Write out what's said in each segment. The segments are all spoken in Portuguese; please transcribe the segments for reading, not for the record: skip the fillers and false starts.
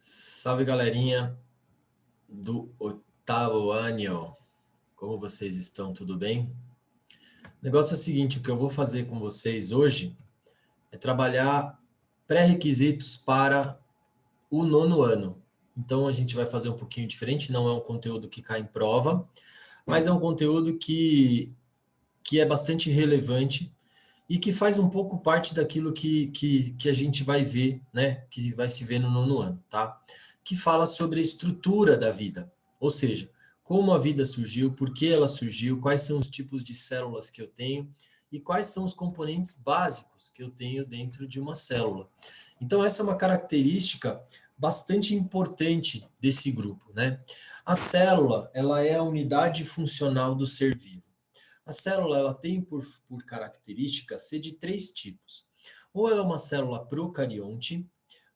Salve, galerinha do oitavo ano. Como vocês estão? Tudo bem? O negócio é o seguinte, o que eu vou fazer com vocês hoje é trabalhar pré-requisitos para o nono ano. Então, a gente vai fazer um pouquinho diferente, não é um conteúdo que cai em prova, mas é um conteúdo que é bastante relevante e que faz um pouco parte daquilo que a gente vai ver, né? Que vai se ver no nono ano, tá? Que fala sobre a estrutura da vida, ou seja, como a vida surgiu, por que ela surgiu, quais são os tipos de células que eu tenho e quais são os componentes básicos que eu tenho dentro de uma célula. Então, essa é uma característica bastante importante desse grupo, né? A célula, ela é a unidade funcional do ser vivo. A célula ela tem por característica ser de três tipos. Ou ela é uma célula procarionte,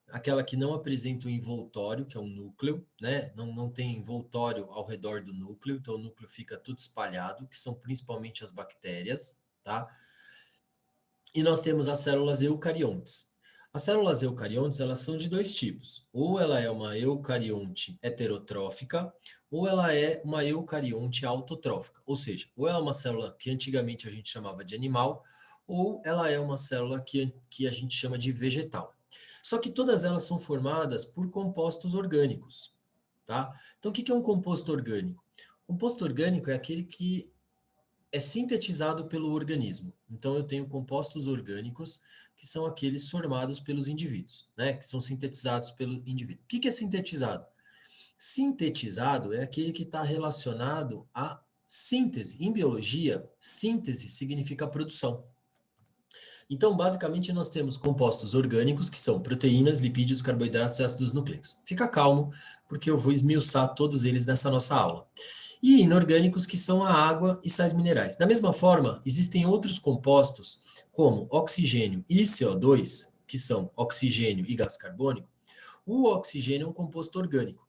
aquela que não apresenta o envoltório, que é um núcleo, né? Não tem envoltório ao redor do núcleo, então o núcleo fica tudo espalhado, que são principalmente as bactérias, tá? E nós temos as células eucariontes. As células eucariontes, elas são de dois tipos. Ou ela é uma eucarionte heterotrófica, ou ela é uma eucarionte autotrófica. Ou seja, ou ela é uma célula que antigamente a gente chamava de animal, ou ela é uma célula que a gente chama de vegetal. Só que todas elas são formadas por compostos orgânicos, tá? Então, o que é um composto orgânico? Composto orgânico é aquele que é sintetizado pelo organismo. Então, eu tenho compostos orgânicos, que são aqueles formados pelos indivíduos, né? Que são sintetizados pelo indivíduo. O que é sintetizado? Sintetizado é aquele que está relacionado à síntese. Em biologia, síntese significa produção. Então, basicamente, nós temos compostos orgânicos, que são proteínas, lipídios, carboidratos e ácidos nucleicos. Fica calmo, porque eu vou esmiuçar todos eles nessa nossa aula. E inorgânicos, que são a água e sais minerais. Da mesma forma, existem outros compostos, como oxigênio e CO2, que são oxigênio e gás carbônico. O oxigênio é um composto orgânico.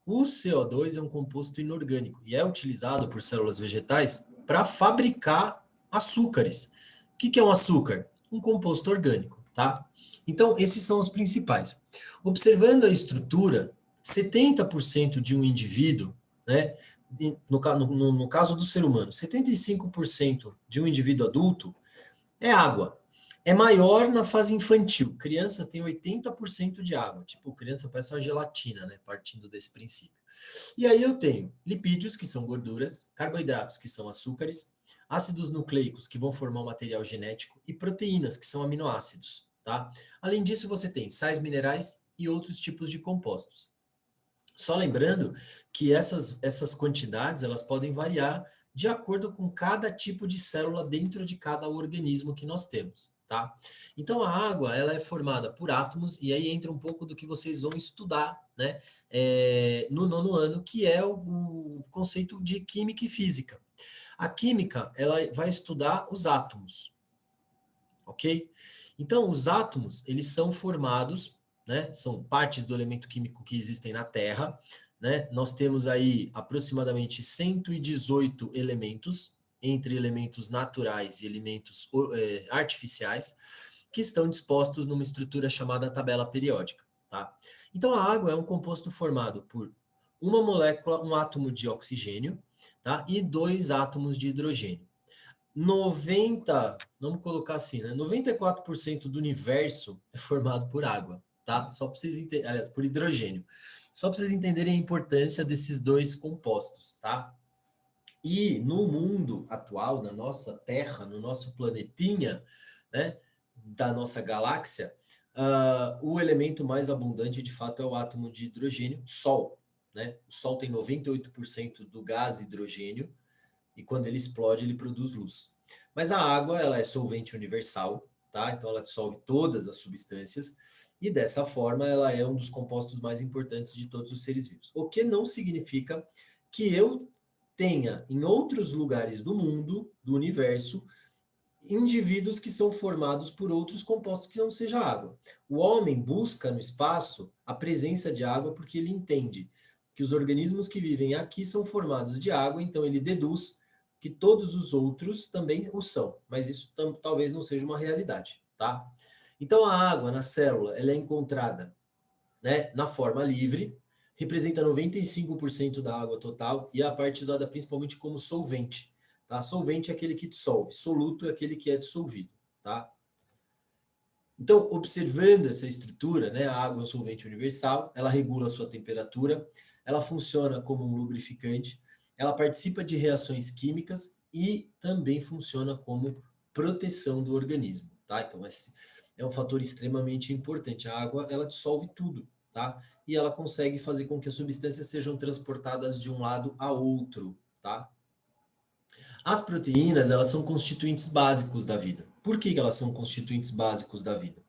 O CO2 é um composto inorgânico e é utilizado por células vegetais para fabricar açúcares. O que é um açúcar? Um composto orgânico, tá? Então, esses são os principais. Observando a estrutura, 70% de um indivíduo, né, no caso do ser humano, 75% de um indivíduo adulto é água. É maior na fase infantil. Crianças têm 80% de água. Tipo, criança parece uma gelatina, né? Partindo desse princípio. E aí eu tenho lipídios, que são gorduras, carboidratos, que são açúcares, ácidos nucleicos, que vão formar o material genético, e proteínas, que são aminoácidos, tá? Além disso, você tem sais minerais e outros tipos de compostos. Só lembrando que essas quantidades elas podem variar de acordo com cada tipo de célula dentro de cada organismo que nós temos, tá? Então a água ela é formada por átomos e aí entra um pouco do que vocês vão estudar, né? No nono ano, que é o conceito de química e física. A química ela vai estudar os átomos, ok? Então os átomos eles são formados, né? São partes do elemento químico que existem na Terra, né? Nós temos aí aproximadamente 118 elementos, entre elementos naturais e elementos artificiais, que estão dispostos numa estrutura chamada tabela periódica, tá? Então a água é um composto formado por uma molécula, um átomo de oxigênio, tá? E dois átomos de hidrogênio. 90, vamos colocar assim, né? 94% do universo é formado por água, tá? Só para vocês entenderem, aliás, por hidrogênio. Só para vocês entenderem a importância desses dois compostos, tá? E no mundo atual, na nossa Terra, no nosso planetinha, né, da nossa galáxia, o elemento mais abundante, de fato, é o átomo de hidrogênio, Sol, né? O Sol tem 98% do gás hidrogênio, e quando ele explode, ele produz luz. Mas a água, ela é solvente universal, tá? Então ela dissolve todas as substâncias e dessa forma ela é um dos compostos mais importantes de todos os seres vivos. O que não significa que eu tenha em outros lugares do mundo, do universo, indivíduos que são formados por outros compostos que não seja água. O homem busca no espaço a presença de água porque ele entende que os organismos que vivem aqui são formados de água, então ele deduz que todos os outros também o são, mas isso talvez não seja uma realidade, tá? Então a água na célula, ela é encontrada né, na forma livre, representa 95% da água total e é a parte usada principalmente como solvente. Tá? Solvente é aquele que dissolve, soluto é aquele que é dissolvido. Tá? Então, observando essa estrutura, né, a água é um solvente universal, ela regula a sua temperatura, ela funciona como um lubrificante, ela participa de reações químicas e também funciona como proteção do organismo, tá? Então, esse é um fator extremamente importante. A água, ela dissolve tudo, tá? E ela consegue fazer com que as substâncias sejam transportadas de um lado a outro, tá? As proteínas, elas são constituintes básicos da vida. Por que elas são constituintes básicos da vida?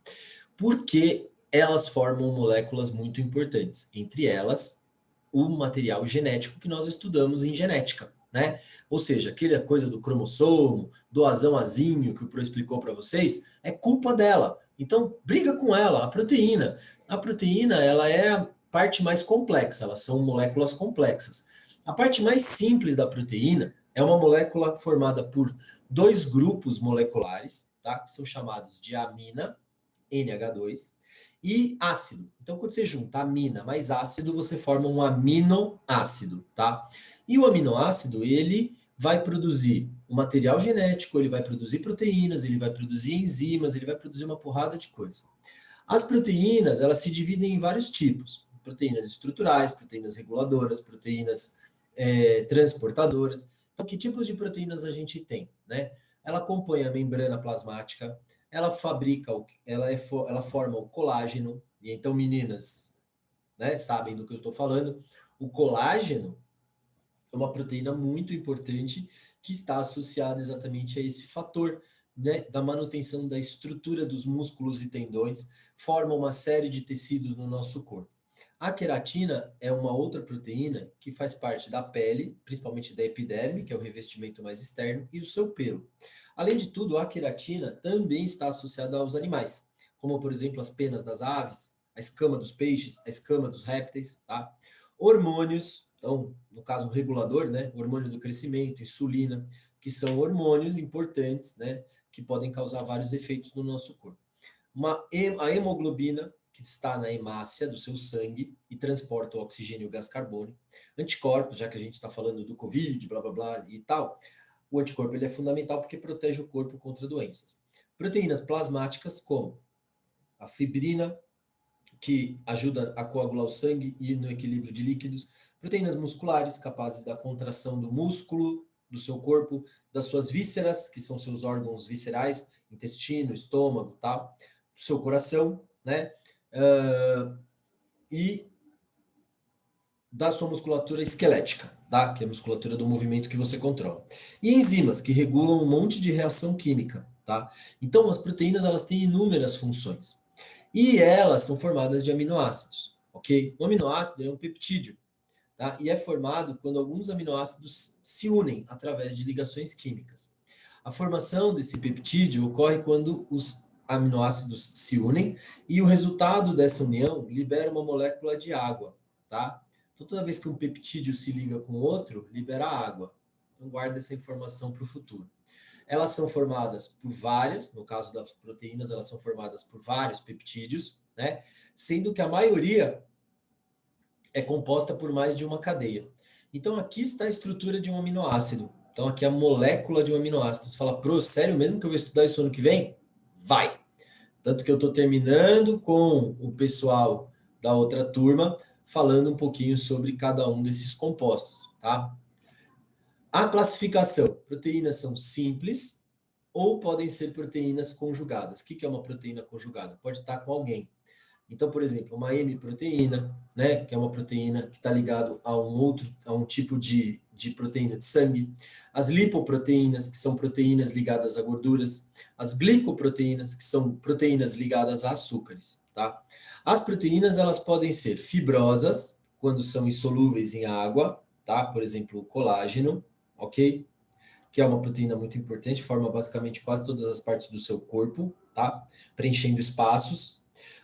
Porque elas formam moléculas muito importantes, entre elas o material genético que nós estudamos em genética, né? Ou seja, aquela coisa do cromossomo, do azão azinho que o Pro explicou para vocês, é culpa dela. Então, briga com ela, a proteína. A proteína, ela é a parte mais complexa, elas são moléculas complexas. A parte mais simples da proteína é uma molécula formada por dois grupos moleculares, tá? Que são chamados de amina, NH2, e ácido. Então, quando você junta amina mais ácido, você forma um aminoácido, tá? E o aminoácido, ele vai produzir o material genético, ele vai produzir proteínas, ele vai produzir enzimas, ele vai produzir uma porrada de coisa. As proteínas, elas se dividem em vários tipos. Proteínas estruturais, proteínas reguladoras, proteínas transportadoras. Então, que tipos de proteínas a gente tem, né? Ela compõe a membrana plasmática, ela fabrica, ela forma o colágeno, e então, meninas, né, sabem do que eu estou falando. O colágeno é uma proteína muito importante que está associada exatamente a esse fator, né, da manutenção da estrutura dos músculos e tendões, forma uma série de tecidos no nosso corpo. A queratina é uma outra proteína que faz parte da pele, principalmente da epiderme, que é o revestimento mais externo, e do seu pelo. Além de tudo, a queratina também está associada aos animais, como por exemplo as penas das aves, a escama dos peixes, a escama dos répteis, tá? Hormônios, então, no caso, o regulador, né? O hormônio do crescimento, insulina, que são hormônios importantes, né? Que podem causar vários efeitos no nosso corpo. A hemoglobina, que está na hemácia do seu sangue e transporta o oxigênio e o gás carbônico. Anticorpos, já que a gente está falando do Covid, blá blá blá e tal, o anticorpo ele é fundamental porque protege o corpo contra doenças. Proteínas plasmáticas, como a fibrina, que ajuda a coagular o sangue e no equilíbrio de líquidos, proteínas musculares, capazes da contração do músculo do seu corpo, das suas vísceras, que são seus órgãos viscerais, intestino, estômago, tal, do seu coração, né? E da sua musculatura esquelética, tá? Que é a musculatura do movimento que você controla. E enzimas, que regulam um monte de reação química, tá? Então, as proteínas, elas têm inúmeras funções. E elas são formadas de aminoácidos, ok? O aminoácido é um peptídeo, tá? E é formado quando alguns aminoácidos se unem através de ligações químicas. A formação desse peptídeo ocorre quando os aminoácidos se unem e o resultado dessa união libera uma molécula de água, tá? Então, toda vez que um peptídeo se liga com outro, libera água. Então, guarda essa informação para o futuro. Elas são formadas por várias, no caso das proteínas, elas são formadas por vários peptídeos, né? Sendo que a maioria é composta por mais de uma cadeia. Então, aqui está a estrutura de um aminoácido. Então, aqui é a molécula de um aminoácido. Você fala, pro, sério mesmo que eu vou estudar isso ano que vem? Vai! Tanto que eu estou terminando com o pessoal da outra turma, falando um pouquinho sobre cada um desses compostos, tá? A classificação: proteínas são simples ou podem ser proteínas conjugadas. O que é uma proteína conjugada? Pode estar com alguém. Então, por exemplo, uma M-proteína, né, que é uma proteína que está ligado a um tipo de proteína de sangue. As lipoproteínas, que são proteínas ligadas a gorduras. As glicoproteínas, que são proteínas ligadas a açúcares, tá? As proteínas, elas podem ser fibrosas, quando são insolúveis em água, tá? Por exemplo, o colágeno, ok? Que é uma proteína muito importante, forma basicamente quase todas as partes do seu corpo, tá? Preenchendo espaços.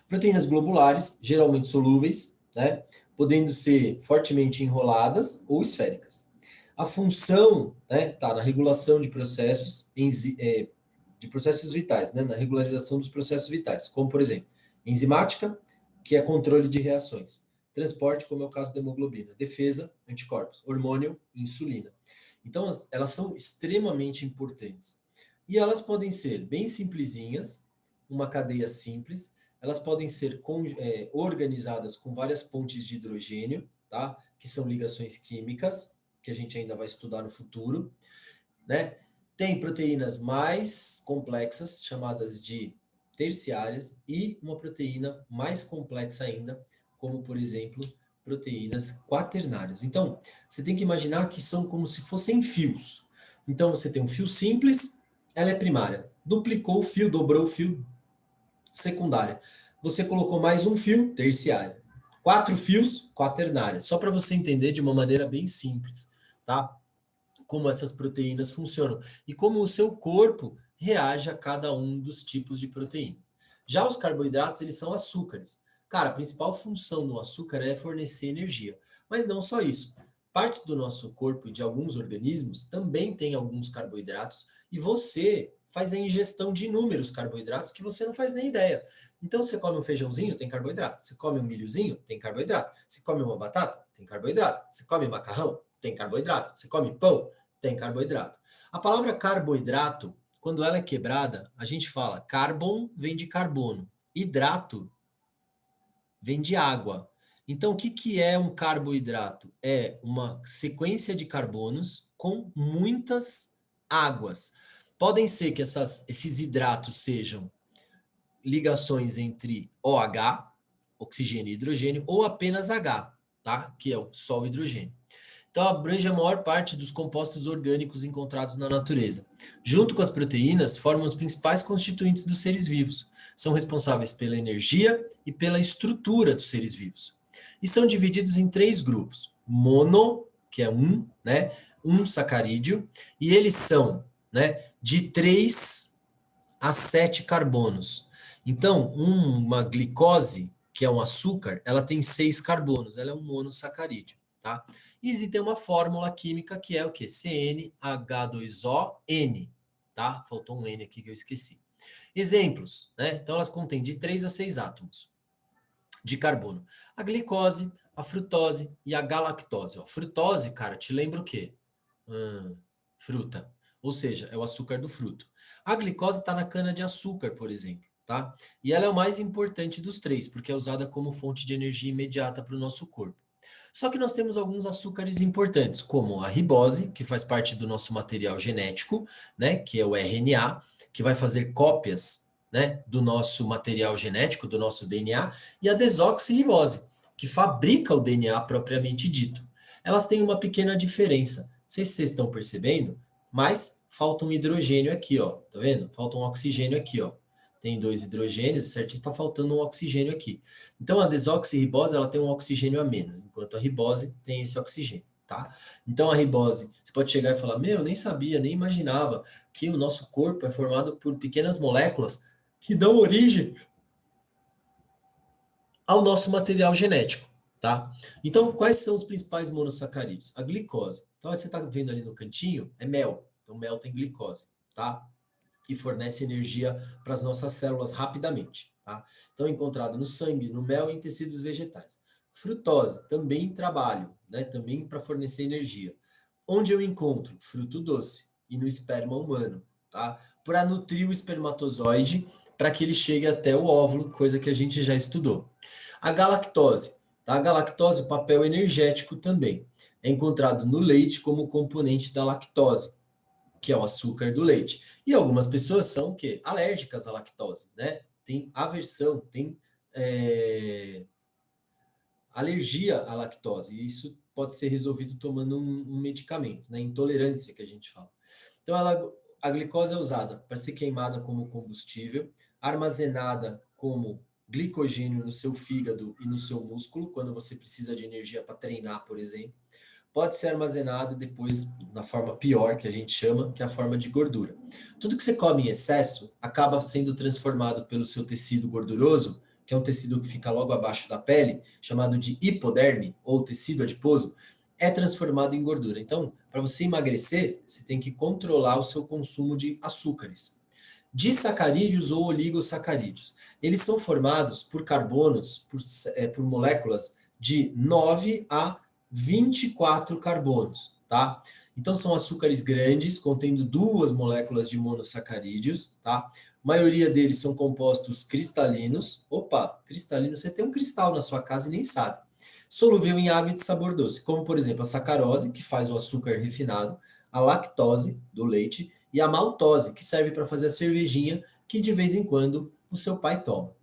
Proteínas globulares, geralmente solúveis, né? Podendo ser fortemente enroladas ou esféricas. A função, né, tá na regulação de processos, de processos vitais, né? Na regularização dos processos vitais, como por exemplo, enzimática, que é controle de reações. Transporte, como é o caso da hemoglobina. Defesa, anticorpos. Hormônio, insulina. Então, elas são extremamente importantes. E elas podem ser bem simplesinhas, uma cadeia simples. Elas podem ser organizadas com várias pontes de hidrogênio, tá? Que são ligações químicas, que a gente ainda vai estudar no futuro, né? Tem proteínas mais complexas, chamadas de terciárias, e uma proteína mais complexa ainda, como, por exemplo, proteínas quaternárias. Então, você tem que imaginar que são como se fossem fios. Então, você tem um fio simples, ela é primária. Duplicou o fio, dobrou o fio, secundária. Você colocou mais um fio, terciária. 4 fios, quaternária. Só para você entender de uma maneira bem simples, tá? Como essas proteínas funcionam e como o seu corpo reage a cada um dos tipos de proteína. Já os carboidratos, eles são açúcares. Cara, a principal função do açúcar é fornecer energia, mas não só isso. Partes do nosso corpo e de alguns organismos também têm alguns carboidratos e você faz a ingestão de inúmeros carboidratos que você não faz nem ideia. Então, você come um feijãozinho, tem carboidrato. Você come um milhozinho, tem carboidrato. Você come uma batata, tem carboidrato. Você come macarrão, tem carboidrato. Você come pão, tem carboidrato. A palavra carboidrato, quando ela é quebrada, a gente fala carbon vem de carbono, hidrato vem de água. Então, o que é um carboidrato? É uma sequência de carbonos com muitas águas. Podem ser que esses hidratos sejam ligações entre OH, oxigênio e hidrogênio, ou apenas H, tá? Que é o só o hidrogênio. Então, abrange a maior parte dos compostos orgânicos encontrados na natureza. Junto com as proteínas, formam os principais constituintes dos seres vivos. São responsáveis pela energia e pela estrutura dos seres vivos. E são divididos em 3 grupos. Mono, que é né? Um sacarídeo, e eles são, né, de 3 a 7 carbonos. Então, uma glicose, que é um açúcar, ela tem 6 carbonos, ela é um monossacarídeo, tá? E existe uma fórmula química que é o quê? CnH2ON, tá? Faltou um N aqui que eu esqueci. Exemplos, né? Então, elas contêm de 3 a 6 átomos de carbono. A glicose, a frutose e a galactose. Ó, frutose, cara, te lembra o quê? Fruta. Ou seja, é o açúcar do fruto. A glicose está na cana-de-açúcar, por exemplo, tá? E ela é o mais importante dos 3, porque é usada como fonte de energia imediata para o nosso corpo. Só que nós temos alguns açúcares importantes, como a ribose, que faz parte do nosso material genético, né, que é o RNA, que vai fazer cópias, né, do nosso material genético, do nosso DNA, e a desoxirribose, que fabrica o DNA propriamente dito. Elas têm uma pequena diferença. Não sei se vocês estão percebendo, mas falta um hidrogênio aqui, ó. Tá vendo? Falta um oxigênio aqui, ó. Tem 2 hidrogênios, certinho, tá faltando um oxigênio aqui. Então, a desoxirribose, ela tem um oxigênio a menos, enquanto a ribose tem esse oxigênio, tá? Então, a ribose, você pode chegar e falar, meu, eu nem sabia, nem imaginava que o nosso corpo é formado por pequenas moléculas que dão origem ao nosso material genético, tá? Então, quais são os principais monossacarídeos? A glicose. Então, você está vendo ali no cantinho, é mel. Então, mel tem glicose, tá? E fornece energia para as nossas células rapidamente, tá? Então, é encontrado no sangue, no mel e em tecidos vegetais. Frutose, também trabalho, né? Também para fornecer energia. Onde eu encontro? Fruto doce e no esperma humano, tá? Para nutrir o espermatozoide para que ele chegue até o óvulo, coisa que a gente já estudou. A galactose, tá? A galactose, o papel energético também. É encontrado no leite como componente da lactose, que é o açúcar do leite. E algumas pessoas são o quê? Alérgicas à lactose, né? Tem aversão, tem alergia à lactose. E isso pode ser resolvido tomando um medicamento, né? Intolerância, que a gente fala. Então, a glicose é usada para ser queimada como combustível, armazenada como glicogênio no seu fígado e no seu músculo, quando você precisa de energia para treinar, por exemplo. Pode ser armazenado depois na forma pior, que a gente chama, que é a forma de gordura. Tudo que você come em excesso acaba sendo transformado pelo seu tecido gorduroso, que é um tecido que fica logo abaixo da pele, chamado de hipoderme, ou tecido adiposo, é transformado em gordura. Então, para você emagrecer, você tem que controlar o seu consumo de açúcares. disacarídeos ou oligosacarídeos. Eles são formados por carbonos, por moléculas de 9 a 24 carbonos, tá? Então, são açúcares grandes, contendo 2 moléculas de monossacarídeos, tá? A maioria deles são compostos cristalinos. Opa, cristalino, você tem um cristal na sua casa e nem sabe. Solúvel em água e de sabor doce, como, por exemplo, a sacarose, que faz o açúcar refinado, a lactose, do leite, e a maltose, que serve para fazer a cervejinha que, de vez em quando, o seu pai toma.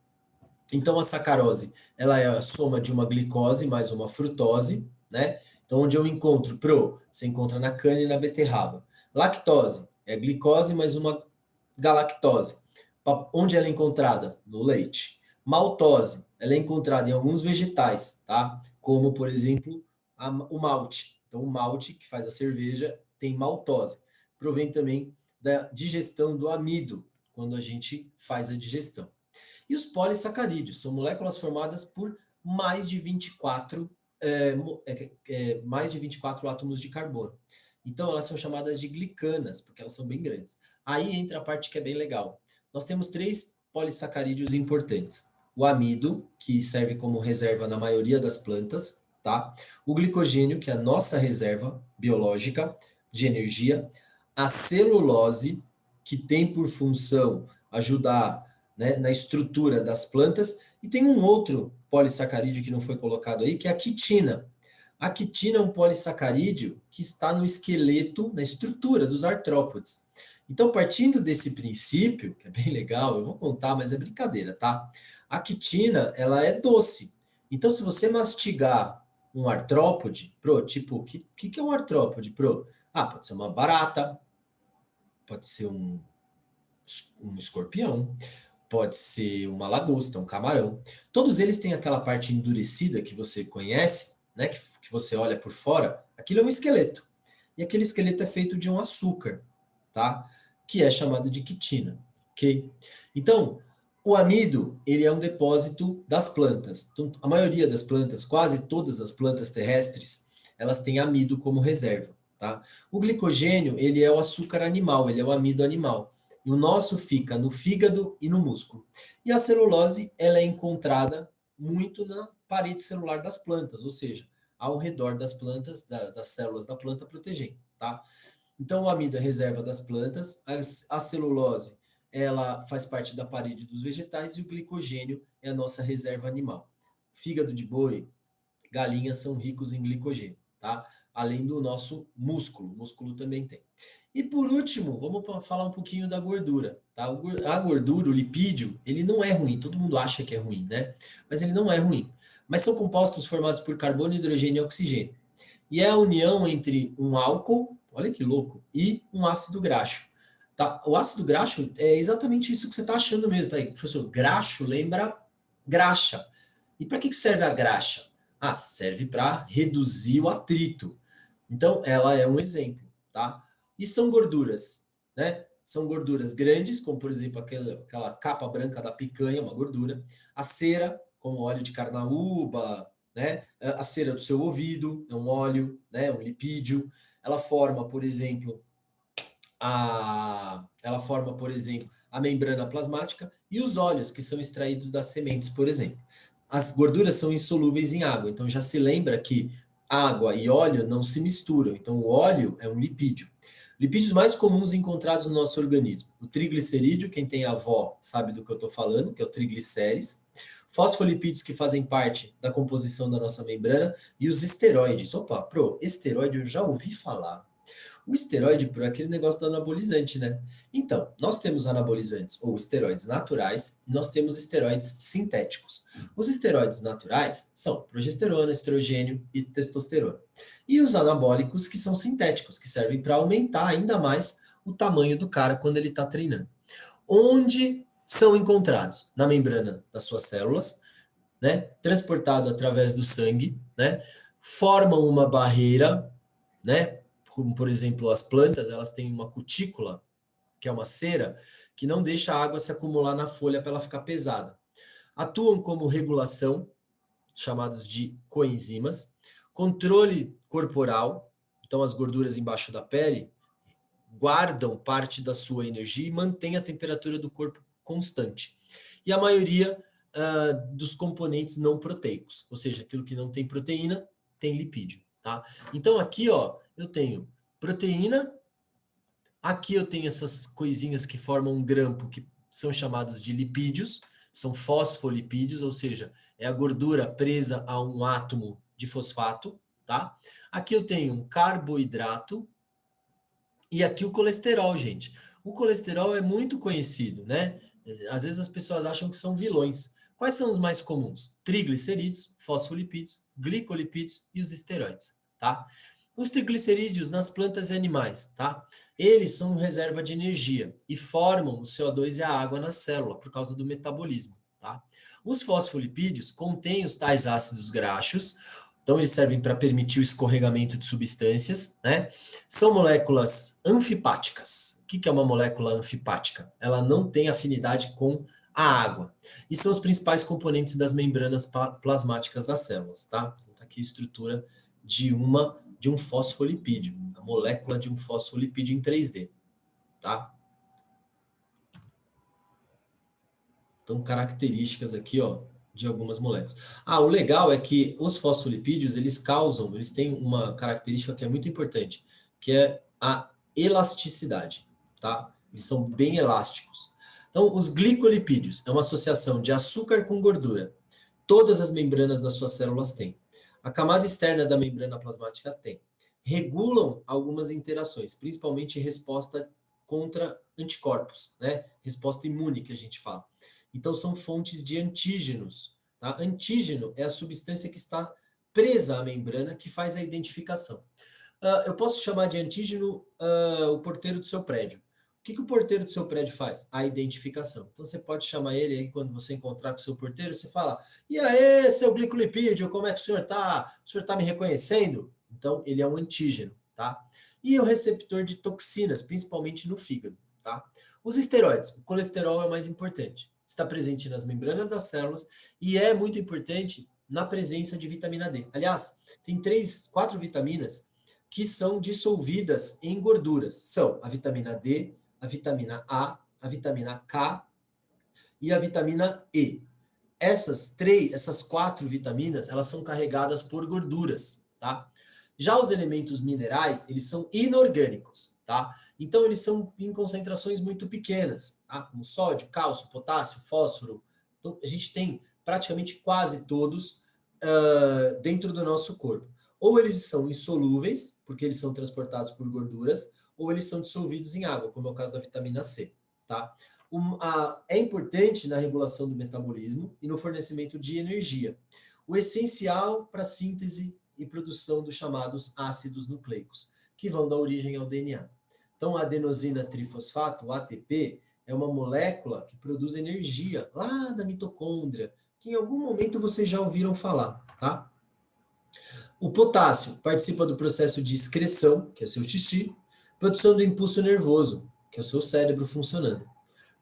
Então, a sacarose, ela é a soma de uma glicose mais uma frutose, né? Então, onde eu encontro você encontra na cana e na beterraba. Lactose é glicose mais uma galactose. Onde ela é encontrada? No leite. Maltose, ela é encontrada em alguns vegetais, tá? Como, por exemplo, o malte. Então, o malte, que faz a cerveja, tem maltose. Provém também da digestão do amido, quando a gente faz a digestão. E os polissacarídeos são moléculas formadas por mais de 24 átomos de carbono. Então, elas são chamadas de glicanas, porque elas são bem grandes. Aí entra a parte que é bem legal. Nós temos 3 polissacarídeos importantes. O amido, que serve como reserva na maioria das plantas, tá? O glicogênio, que é a nossa reserva biológica de energia. A celulose, que tem por função ajudar, né, na estrutura das plantas. E tem um outro polissacarídeo que não foi colocado aí, que é a quitina. A quitina é um polissacarídeo que está no esqueleto, na estrutura dos artrópodes. Então, partindo desse princípio, que é bem legal, eu vou contar, mas é brincadeira, tá? A quitina, ela é doce. Então, se você mastigar um artrópode, tipo, o que é um artrópode, pode ser uma barata, pode ser um escorpião, pode ser uma lagosta, um camarão. Todos eles têm aquela parte endurecida que você conhece, né, que você olha por fora. Aquilo é um esqueleto. E aquele esqueleto é feito de um açúcar, tá? Que é chamado de quitina, ok? Então, o amido, ele é um depósito das plantas. Então, a maioria das plantas, quase todas as plantas terrestres, elas têm amido como reserva, tá? O glicogênio, ele é o açúcar animal, ele é o amido animal. E o nosso fica no fígado e no músculo. E a celulose, ela é encontrada muito na parede celular das plantas, ou seja, ao redor das plantas, das células da planta protegendo, tá? Então, o amido é reserva das plantas, a celulose, ela faz parte da parede dos vegetais e o glicogênio é a nossa reserva animal. Fígado de boi, galinhas são ricos em glicogênio, tá? Além do nosso músculo, o músculo também tem. E por último, vamos falar um pouquinho da gordura, tá? A gordura, o lipídio, ele não é ruim, todo mundo acha que é ruim, né? Mas ele não é ruim. Mas são compostos formados por carbono, hidrogênio e oxigênio. E é a união entre um álcool, olha que louco, e um ácido graxo. Tá? O ácido graxo é exatamente isso que você está achando mesmo. Peraí, professor, graxo lembra graxa. E para que serve a graxa? Ah, serve para reduzir o atrito. Então, ela é um exemplo, tá? E são gorduras, né? São gorduras grandes, como por exemplo aquela capa branca da picanha, uma gordura. A cera, como óleo de carnaúba, né? A cera do seu ouvido, é um óleo, né? Um lipídio. Ela forma, por exemplo, a membrana plasmática e os óleos que são extraídos das sementes, por exemplo. As gorduras são insolúveis em água, então já se lembra que água e óleo não se misturam. Então o óleo é um lipídio. Lipídios mais comuns encontrados no nosso organismo: o triglicerídeo, quem tem avó sabe do que eu estou falando, que é o triglicéries. Fosfolipídios que fazem parte da composição da nossa membrana e os esteroides. Opa, esteroide eu já ouvi falar. O esteroide, por aquele negócio do anabolizante, né? Então, nós temos anabolizantes ou esteroides naturais e nós temos esteroides sintéticos. Os esteroides naturais são progesterona, estrogênio e testosterona. E os anabólicos, que são sintéticos, que servem para aumentar ainda mais o tamanho do cara quando ele está treinando. Onde são encontrados? Na membrana das suas células, né? Transportado através do sangue, né? Formam uma barreira, né? Como, por exemplo, as plantas, elas têm uma cutícula, que é uma cera, que não deixa a água se acumular na folha para ela ficar pesada. Atuam como regulação, chamados de coenzimas, controle corporal, então as gorduras embaixo da pele guardam parte da sua energia e mantêm a temperatura do corpo constante. E a maioria dos componentes não proteicos, ou seja, aquilo que não tem proteína, tem lipídio, tá? Então aqui, ó, eu tenho proteína, aqui eu tenho essas coisinhas que formam um grampo, que são chamados de lipídios, são fosfolipídios, ou seja, é a gordura presa a um átomo de fosfato, tá? Aqui eu tenho um carboidrato e aqui o colesterol, gente. O colesterol é muito conhecido, né? Às vezes as pessoas acham que são vilões. Quais são os mais comuns? Triglicerídeos, fosfolipídios, glicolipídios e os esteroides, tá? Os triglicerídeos nas plantas e animais, tá? Eles são reserva de energia e formam o CO2 e a água na célula por causa do metabolismo, tá? Os fosfolipídios contêm os tais ácidos graxos, então eles servem para permitir o escorregamento de substâncias, né? São moléculas anfipáticas. O que é uma molécula anfipática? Ela não tem afinidade com a água. E são os principais componentes das membranas plasmáticas das células, tá? Então, tá aqui a estrutura de um fosfolipídio, a molécula de um fosfolipídio em 3D, tá? Então, características aqui, ó, de algumas moléculas. O legal é que os fosfolipídios, eles têm uma característica que é muito importante, que é a elasticidade, tá? Eles são bem elásticos. Então, os glicolipídios é uma associação de açúcar com gordura. Todas as membranas das suas células têm. A camada externa da membrana plasmática tem. Regulam algumas interações, principalmente resposta contra anticorpos, né? Resposta imune, que a gente fala. Então, são fontes de antígenos. Tá? Antígeno é a substância que está presa à membrana que faz a identificação. Eu posso chamar de antígeno o porteiro do seu prédio. O que o porteiro do seu prédio faz? A identificação. Então, você pode chamar ele aí, quando você encontrar com o seu porteiro, você fala: e aí, seu glicolipídio, como é que o senhor está? O senhor está me reconhecendo? Então, ele é um antígeno, tá? E o receptor de toxinas, principalmente no fígado, tá? Os esteroides, o colesterol é o mais importante. Está presente nas membranas das células e é muito importante na presença de vitamina D. Aliás, tem 4 vitaminas que são dissolvidas em gorduras. São a vitamina D, a vitamina a vitamina K e a vitamina E. Essas 4 vitaminas, elas são carregadas por gorduras, tá? Já os elementos minerais, eles são inorgânicos, tá? Então, eles são em concentrações muito pequenas, tá? Como sódio, cálcio, potássio, fósforo. Então, a gente tem praticamente quase todos dentro do nosso corpo. Ou eles são insolúveis, porque eles são transportados por gorduras, ou eles são dissolvidos em água, como é o caso da vitamina C, tá? É importante na regulação do metabolismo e no fornecimento de energia. O essencial para a síntese e produção dos chamados ácidos nucleicos, que vão dar origem ao DNA. Então, a adenosina trifosfato, o ATP, é uma molécula que produz energia lá da mitocôndria, que em algum momento vocês já ouviram falar, tá? O potássio participa do processo de excreção, que é o seu xixi, produção do impulso nervoso, que é o seu cérebro funcionando.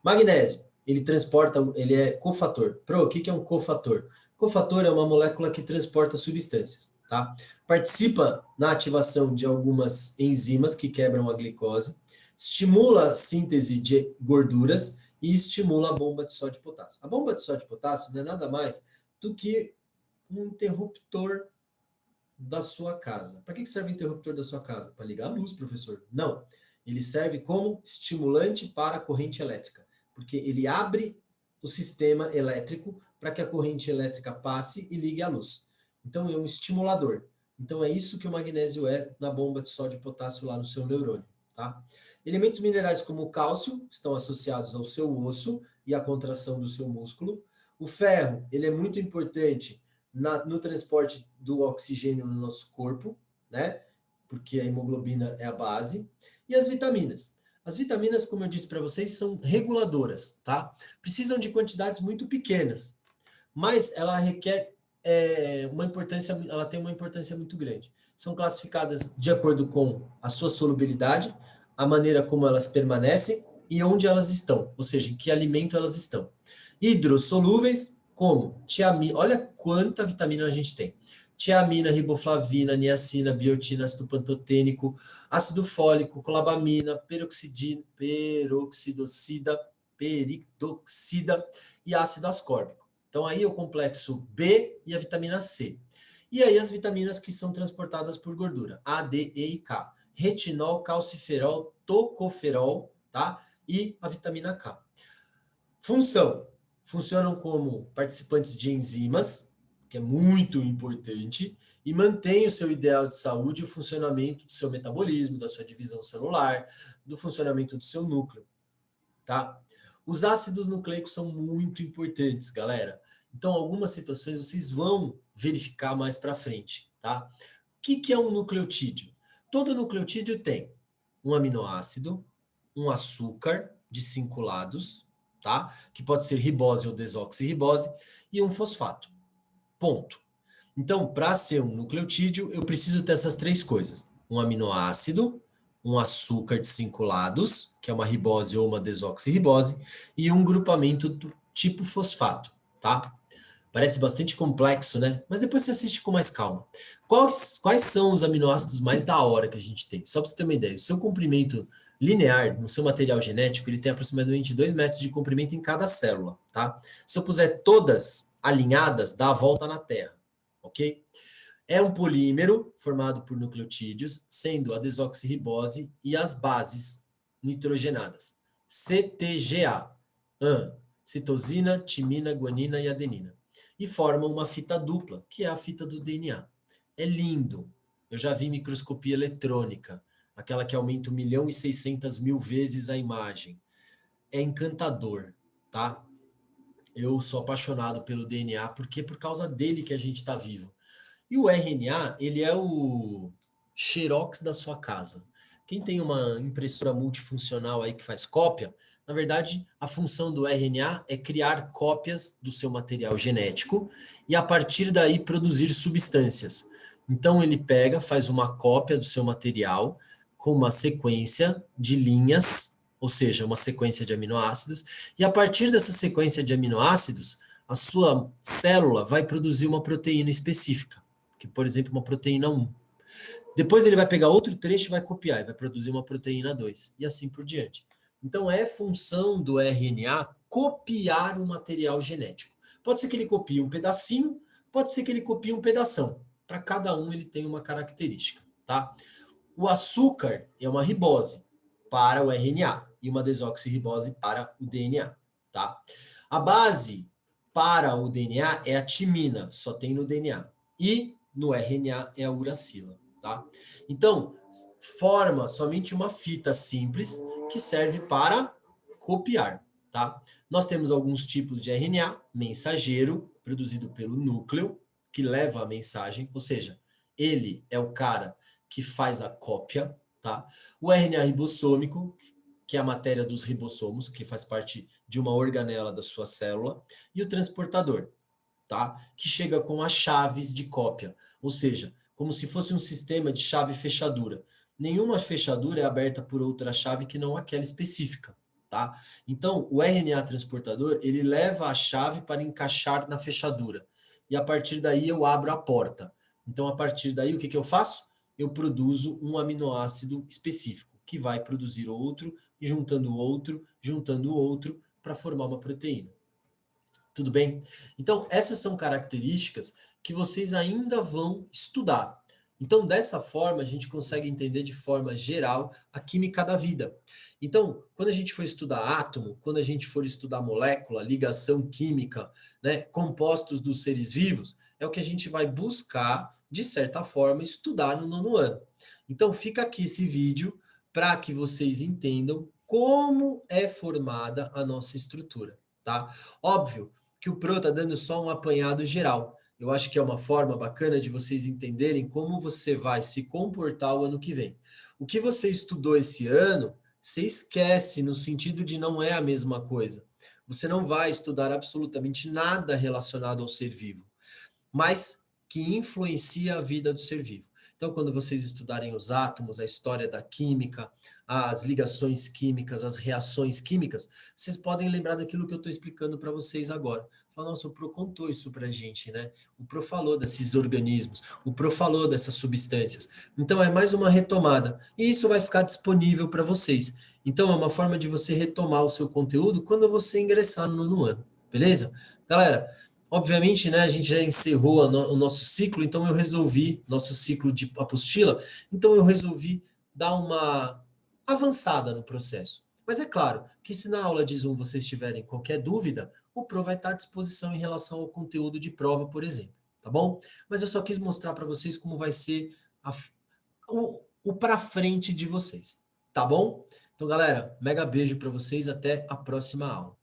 Magnésio, ele é cofator. O que é um cofator? Cofator é uma molécula que transporta substâncias, tá? Participa na ativação de algumas enzimas que quebram a glicose, estimula a síntese de gorduras e estimula a bomba de sódio e potássio. A bomba de sódio e potássio não é nada mais do que um interruptor da sua casa. Para que serve o interruptor da sua casa? Para ligar a luz, professor? Não. Ele serve como estimulante para a corrente elétrica, porque ele abre o sistema elétrico para que a corrente elétrica passe e ligue a luz. Então, é um estimulador. Então, é isso que o magnésio é na bomba de sódio e potássio lá no seu neurônio, tá? Elementos minerais como o cálcio estão associados ao seu osso e à contração do seu músculo. O ferro, ele é muito importante no transporte do oxigênio no nosso corpo, né? Porque a hemoglobina é a base. E as vitaminas. As vitaminas, como eu disse para vocês, são reguladoras, tá? Precisam de quantidades muito pequenas, mas ela requer ela tem uma importância muito grande. São classificadas de acordo com a sua solubilidade, a maneira como elas permanecem e onde elas estão, ou seja, em que alimento elas estão. Hidrossolúveis, como tiamina, olha quanta vitamina a gente tem. tiamina, riboflavina, niacina, biotina, ácido pantotênico, ácido fólico, colabamina, peridoxida e ácido ascórbico. Então aí é o complexo B e a vitamina C. E aí as vitaminas que são transportadas por gordura, A, D, E e K. Retinol, calciferol, tocoferol, tá? E a vitamina K. Função. Funcionam como participantes de enzimas, que é muito importante, e mantém o seu ideal de saúde e o funcionamento do seu metabolismo, da sua divisão celular, do funcionamento do seu núcleo, tá? Os ácidos nucleicos são muito importantes, galera. Então, algumas situações vocês vão verificar mais para frente, tá? O que é um nucleotídeo? Todo nucleotídeo tem um aminoácido, um açúcar de 5 lados, tá? Que pode ser ribose ou desoxirribose, e um fosfato. Ponto. Então, para ser um nucleotídeo, eu preciso ter essas 3 coisas: um aminoácido, um açúcar de 5 lados, que é uma ribose ou uma desoxirribose, e um grupamento do tipo fosfato, tá? Parece bastante complexo, né? Mas depois você assiste com mais calma. Quais são os aminoácidos mais da hora que a gente tem? Só para você ter uma ideia, o seu comprimento linear no seu material genético, ele tem aproximadamente 2 metros de comprimento em cada célula, tá? Se eu puser todas alinhadas, dá a volta na Terra, ok? É um polímero formado por nucleotídeos, sendo a desoxirribose e as bases nitrogenadas. CTGA, citosina, timina, guanina e adenina. E formam uma fita dupla, que é a fita do DNA. É lindo. Eu já vi microscopia eletrônica, aquela que aumenta 1.600.000 vezes a imagem. É encantador, tá? Eu sou apaixonado pelo DNA, porque é por causa dele que a gente está vivo. E o RNA, ele é o xerox da sua casa. Quem tem uma impressora multifuncional aí que faz cópia, na verdade, a função do RNA é criar cópias do seu material genético e a partir daí produzir substâncias. Então ele pega, faz uma cópia do seu material com uma sequência de linhas, ou seja, uma sequência de aminoácidos, e a partir dessa sequência de aminoácidos, a sua célula vai produzir uma proteína específica, que, por exemplo, uma proteína 1. Depois ele vai pegar outro trecho e vai copiar, e vai produzir uma proteína 2, e assim por diante. Então, é função do RNA copiar o material genético. Pode ser que ele copie um pedacinho, pode ser que ele copie um pedação. Para cada um, ele tem uma característica, tá? O açúcar é uma ribose para o RNA e uma desoxirribose para o DNA, tá? A base para o DNA é a timina, só tem no DNA. E no RNA é a uracila, tá? Então, forma somente uma fita simples que serve para copiar, tá? Nós temos alguns tipos de RNA, mensageiro, produzido pelo núcleo, que leva a mensagem, ou seja, ele é o cara que faz a cópia, tá? O RNA ribossômico, que é a matéria dos ribossomos, que faz parte de uma organela da sua célula, e o transportador, tá? Que chega com as chaves de cópia, ou seja, como se fosse um sistema de chave fechadura. Nenhuma fechadura é aberta por outra chave que não aquela específica, tá? Então, o RNA transportador, ele leva a chave para encaixar na fechadura. E a partir daí eu abro a porta. Então, a partir daí, o que eu faço? Eu produzo um aminoácido específico, que vai produzir outro, e juntando outro, para formar uma proteína. Tudo bem? Então, essas são características que vocês ainda vão estudar. Então, dessa forma, a gente consegue entender de forma geral a química da vida. Então, quando a gente for estudar átomo, quando a gente for estudar molécula, ligação química, né, compostos dos seres vivos, é o que a gente vai buscar, de certa forma, estudar no nono ano. Então, fica aqui esse vídeo para que vocês entendam como é formada a nossa estrutura, tá? Óbvio que o Pro está dando só um apanhado geral. Eu acho que é uma forma bacana de vocês entenderem como você vai se comportar o ano que vem. O que você estudou esse ano, você esquece no sentido de não é a mesma coisa. Você não vai estudar absolutamente nada relacionado ao ser vivo, mas que influencia a vida do ser vivo. Então, quando vocês estudarem os átomos, a história da química, as ligações químicas, as reações químicas, vocês podem lembrar daquilo que eu estou explicando para vocês agora. Fala, nossa, o Pro contou isso pra gente, né? O Pro falou desses organismos, o Pro falou dessas substâncias. Então é mais uma retomada. E isso vai ficar disponível para vocês. Então é uma forma de você retomar o seu conteúdo quando você ingressar no nono ano, beleza? Galera, obviamente, né, a gente já encerrou o nosso ciclo, então eu resolvi, nosso ciclo de apostila, então eu resolvi dar uma avançada no processo. Mas é claro que se na aula de Zoom vocês tiverem qualquer dúvida, o Pro vai estar à disposição em relação ao conteúdo de prova, por exemplo, tá bom? Mas eu só quis mostrar para vocês como vai ser o para frente de vocês, tá bom? Então, galera, mega beijo para vocês, até a próxima aula.